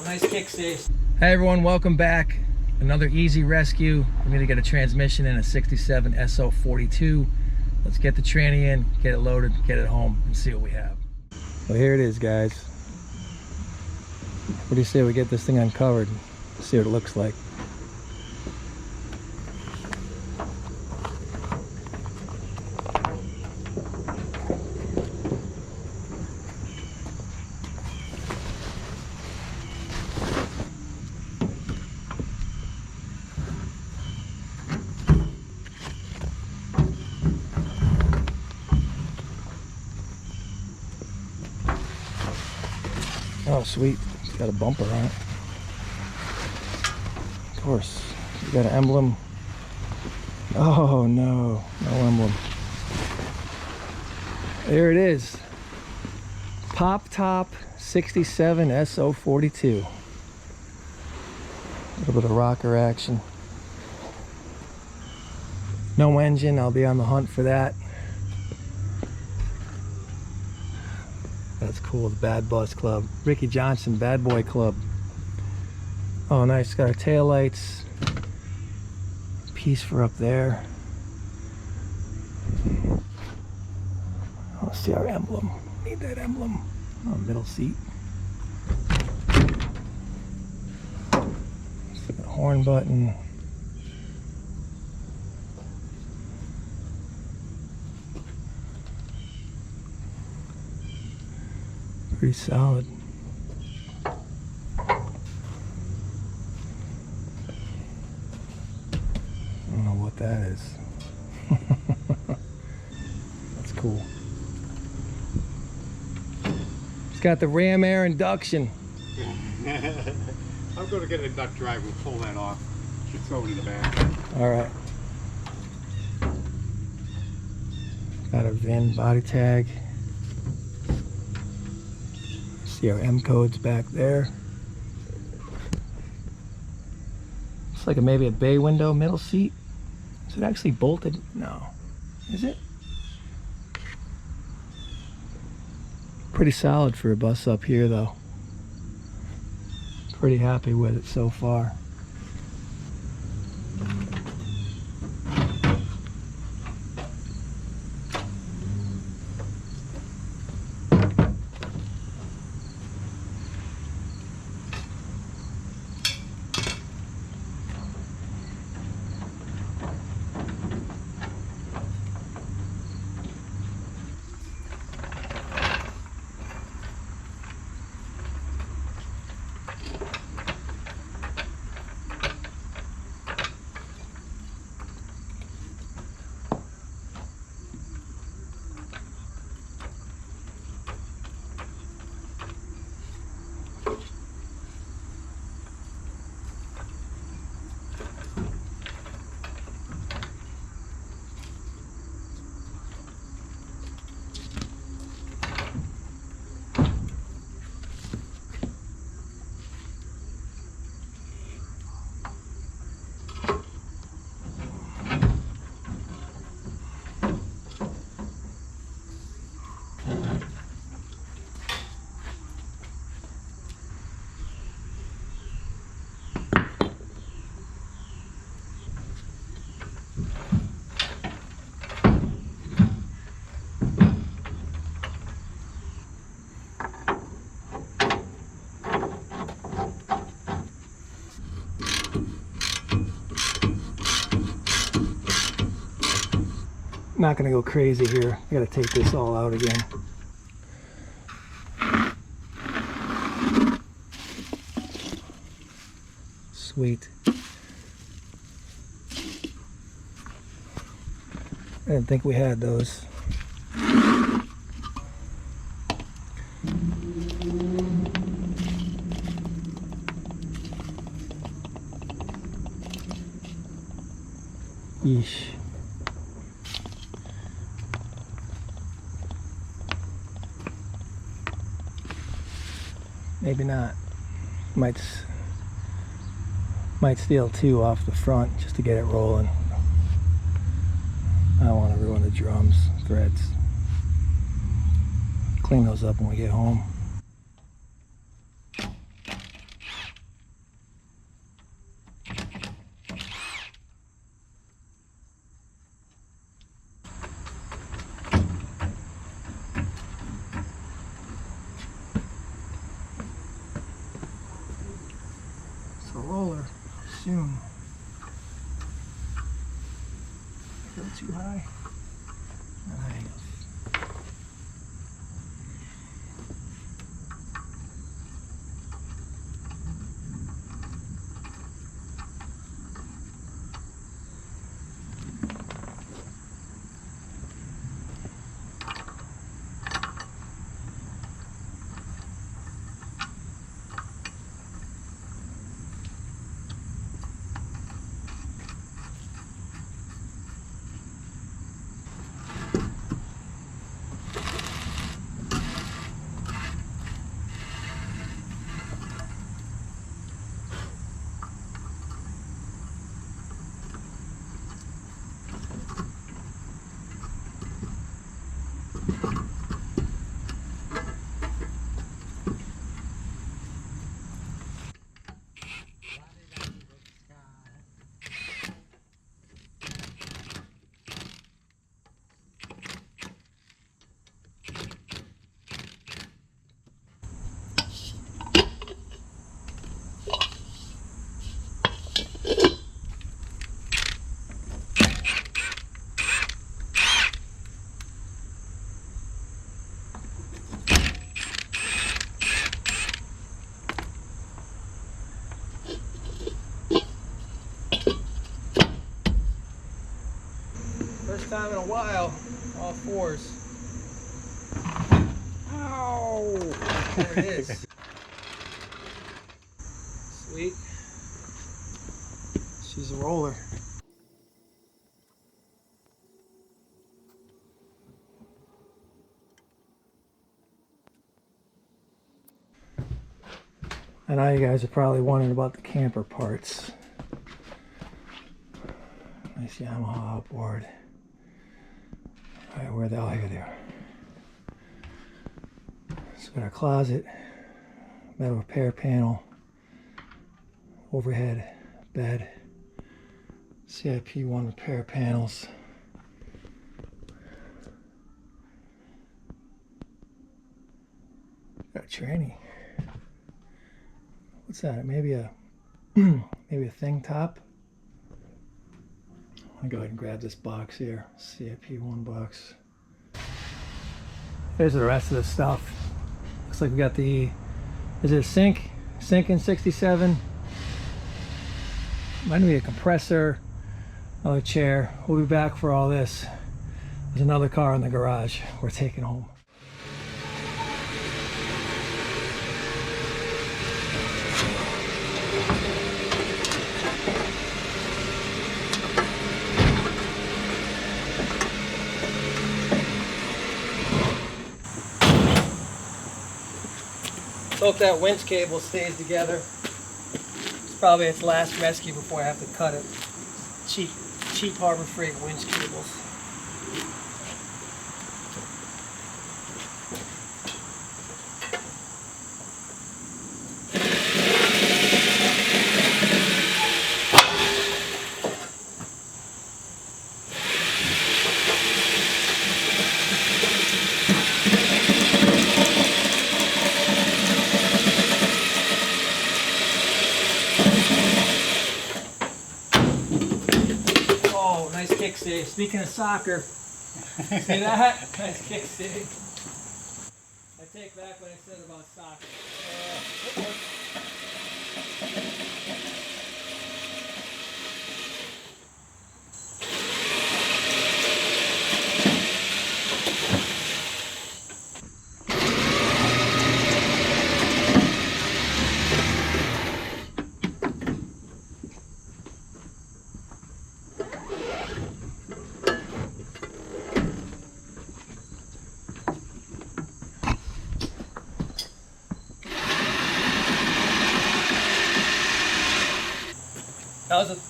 Nice kickstart. Hey everyone, welcome back. Another easy rescue. I'm gonna get a transmission in a 67 SO42. Let's get the tranny in, get it loaded, get it home, and see what we have. Well, here it is, guys. What do you say we get this thing uncovered? See what it looks like. Oh, sweet. It's got a bumper on it. Of course. You got an emblem. Oh, no. No emblem. There it is. Pop Top 67 SO42. A little bit of rocker action. No engine. I'll be on the hunt for that. That's cool, the Bad Buzz Club. Ricky Johnson, Bad Boy Club. Oh, nice. Got our tail lights. Piece for up there. Let's see our emblem. Need that emblem. Oh, middle seat. See the horn button. Pretty solid. I don't know what that is. That's cool. It's got the ram air induction. I'm going to get a duck drive and pull that off. Should throw it in the back. All right. Got a VIN body tag. See our M codes back there. Looks like maybe a bay window, middle seat. Is it actually bolted? No. Is it? Pretty solid for a bus up here though. Pretty happy with it so far. Not gonna go crazy here. I gotta take this all out again. Sweet. I didn't think we had those. Yeesh. Maybe not. Might steal two off the front just to get it rolling. I don't want to ruin the drums, threads. Clean those up when we get home. soon. Go too high. Not high enough. First time in a while, all fours. Ow! There it is. Sweet. She's a roller. I know you guys are probably wondering about the camper parts. Nice Yamaha outboard. Alright, where the hell? Here they are. So we got our closet, metal repair panel, overhead bed, CIP1 repair panels. Got a tranny. What's that? Maybe a maybe a thing top. I'm gonna go ahead and grab this box here, CIP1 box. Here's the rest of the stuff. Looks like we got the, is it a sink? Sink in 67. Might be a compressor, another chair. We'll be back for all this. There's another car in the garage we're taking home. Hope that winch cable stays together. It's probably its last rescue before I have to cut it. Cheap Harbor Freight winch cables. Nice kick save. Speaking of soccer, see that? Nice kick save. I take back what I said about soccer.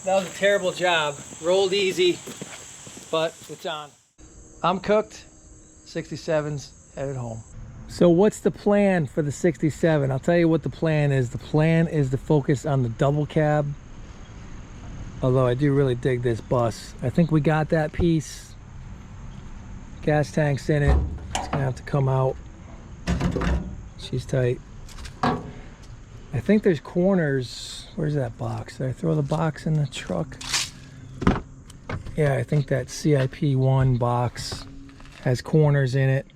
That was a terrible job. Rolled easy, but it's on. I'm cooked. 67's headed home. So what's the plan for the 67? I'll tell you what the plan is. The plan is to focus on the double cab. Although I do really dig this bus. I think we got that piece. Gas tank's in it. It's gonna have to come out. She's tight. I think there's corners Where's that box? Did I throw the box in the truck? Yeah, I think that CIP1 box has corners in it.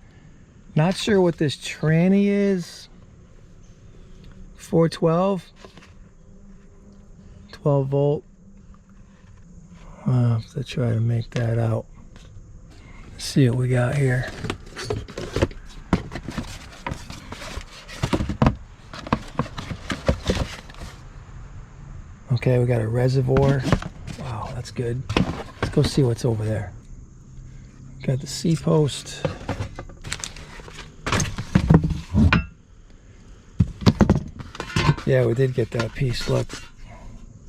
Not sure what this tranny is. 412. 12 volt. I'll have to try to make that out. Let's see what we got here. Okay, we got a reservoir. Wow, that's good. Let's go see what's over there. Got the C-post. Yeah, we did get that piece. Look,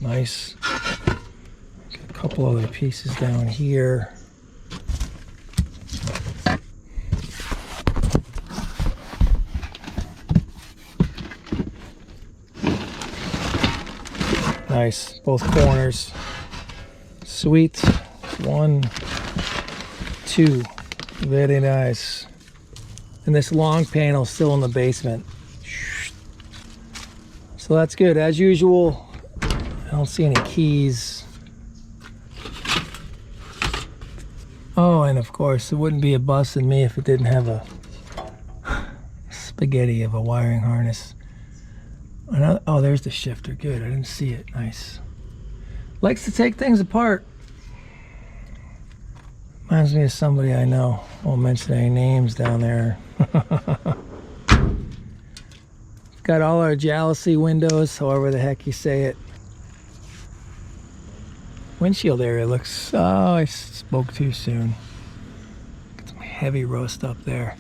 nice. Got a couple other pieces down here. Nice, both corners. Sweet. 1, 2. Very nice. And this long panel still in the basement. So that's good. As usual, I don't see any keys. Oh, and of course, it wouldn't be a bust in me if it didn't have a spaghetti of a wiring harness. Oh, there's the shifter. Good. I didn't see it. Nice. Likes to take things apart. Reminds me of somebody I know. Won't mention any names down there. Got all our jealousy windows, however the heck you say it. Windshield area looks... Oh, I spoke too soon. Got some heavy rust up there.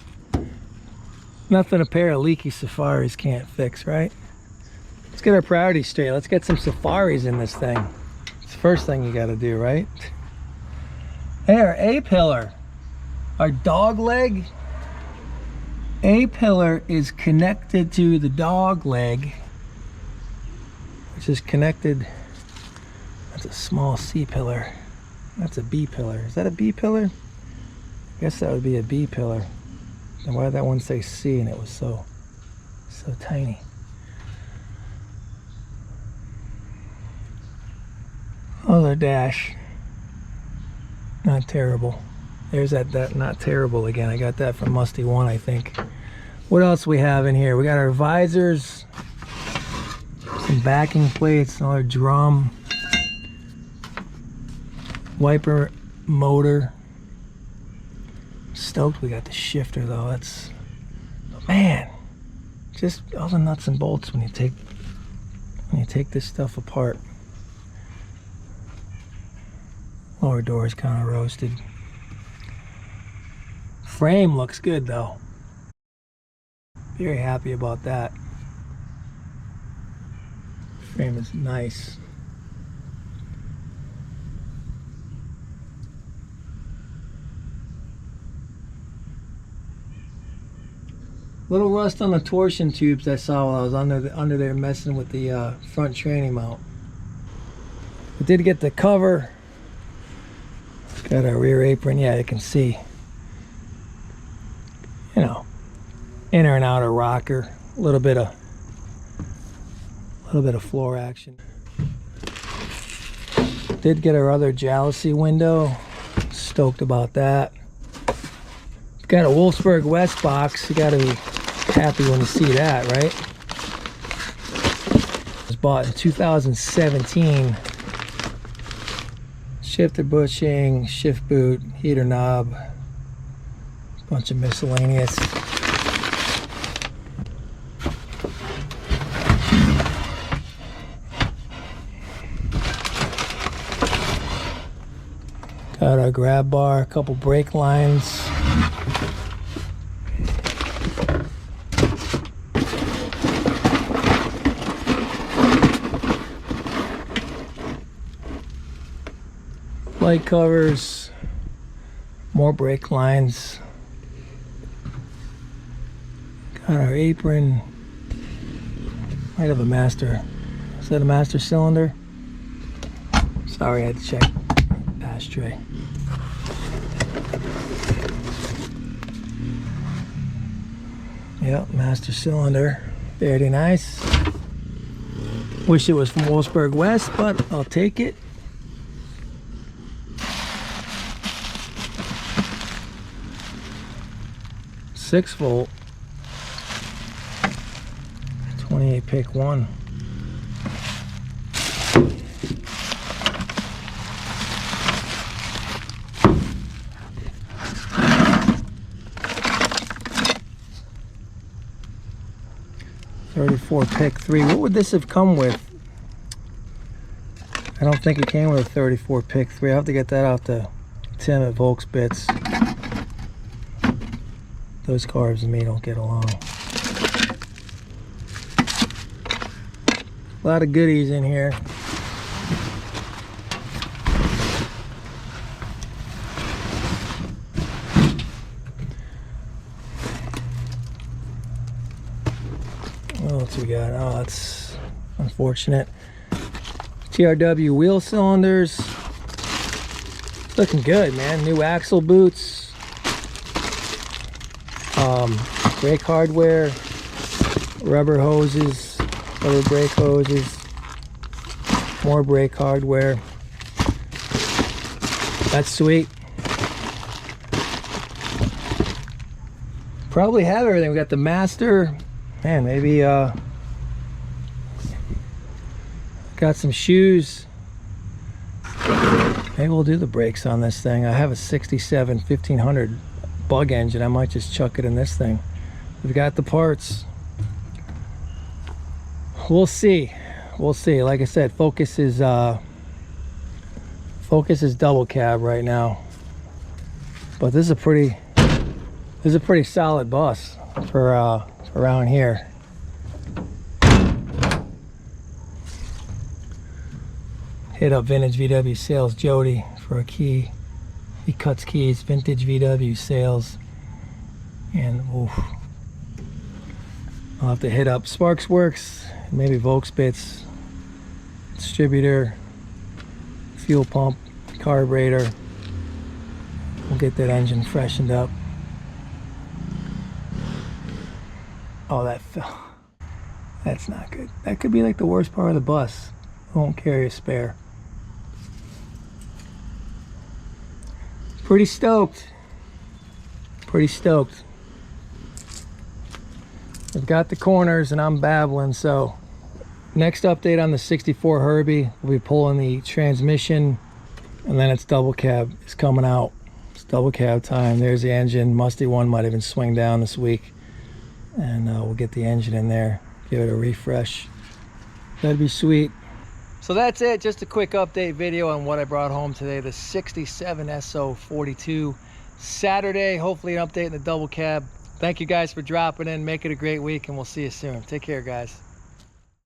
Nothing a pair of leaky Safaris can't fix, right? Let's get our priorities straight. Let's get some Safaris in this thing. It's the first thing you got to do, right? Hey, our A-pillar, our dog leg. A-pillar is connected to the dog leg, which is connected. That's a small C-pillar. That's a B-pillar. Is that a B-pillar? I guess that would be a B-pillar. And why did that one say C and it was so tiny? Other dash, not terrible. There's that not terrible again. I got that from Musty One, I think. What else we have in here? We got our visors, some backing plates, another drum, wiper motor. Stoked we got the shifter though. That's, man, just all the nuts and bolts when you take this stuff apart. Lower door is kind of roasted. Frame looks good though. Very happy about that. Frame is nice. Little rust on the torsion tubes I saw while I was under there messing with the front tranny mount. We did get the cover. Got our rear apron. Yeah, you can see, you know, inner and outer rocker, a little bit of floor action. Did get our other jealousy window. Stoked about that. Got a Wolfsburg West box. You got to be happy when you see that, right? It was bought in 2017. Shifter bushing, shift boot, heater knob, bunch of miscellaneous. Got our grab bar, a couple brake lines. Light covers, more brake lines. Got our apron. Might have a master. Is that a master cylinder? Sorry, I had to check. Ashtray. Yep, master cylinder. Very nice. Wish it was from Wolfsburg West, but I'll take it. Six volt, 28 pick 1. .34 pick 3. What would this have come with? I don't think it came with a 34 pick 3. I'll have to get that out to Tim at Volks Bits. Those carbs and me don't get along. A lot of goodies in here. What else we got? Oh, that's unfortunate. TRW wheel cylinders. Looking good, man. New axle boots. Brake hardware. Rubber hoses. Rubber brake hoses. More brake hardware. That's sweet. Probably have everything. We got the master. Man, maybe got some shoes. Maybe we'll do the brakes on this thing. I have a 67 1500 bug engine. I might just chuck it in this thing. We've got the parts. We'll see. We'll see. Like I said, Focus is double cab right now. But this is a pretty solid bus for around here. Hit up Vintage VW Sales Jody for a key. He cuts keys. Vintage VW Sales. And oof, I'll have to hit up Sparks Works, maybe Volks Bits, distributor, fuel pump, carburetor. We'll get that engine freshened up. Oh, that fell. That's not good. That could be like the worst part of the bus. Won't carry a spare. Pretty stoked. Pretty stoked. I've got the corners and I'm babbling, so next update on the 64 Herbie, we'll be pulling the transmission, and then it's double cab. It's coming out. It's double cab time. There's the engine. Musty one might even swing down this week, and we'll get the engine in there, give it a refresh. That'd be sweet. So that's it. Just a quick update video on what I brought home today. The 67 SO42 Saturday. Hopefully an update in the double cab. Thank you guys for dropping in. Make it a great week, and we'll see you soon. Take care, guys.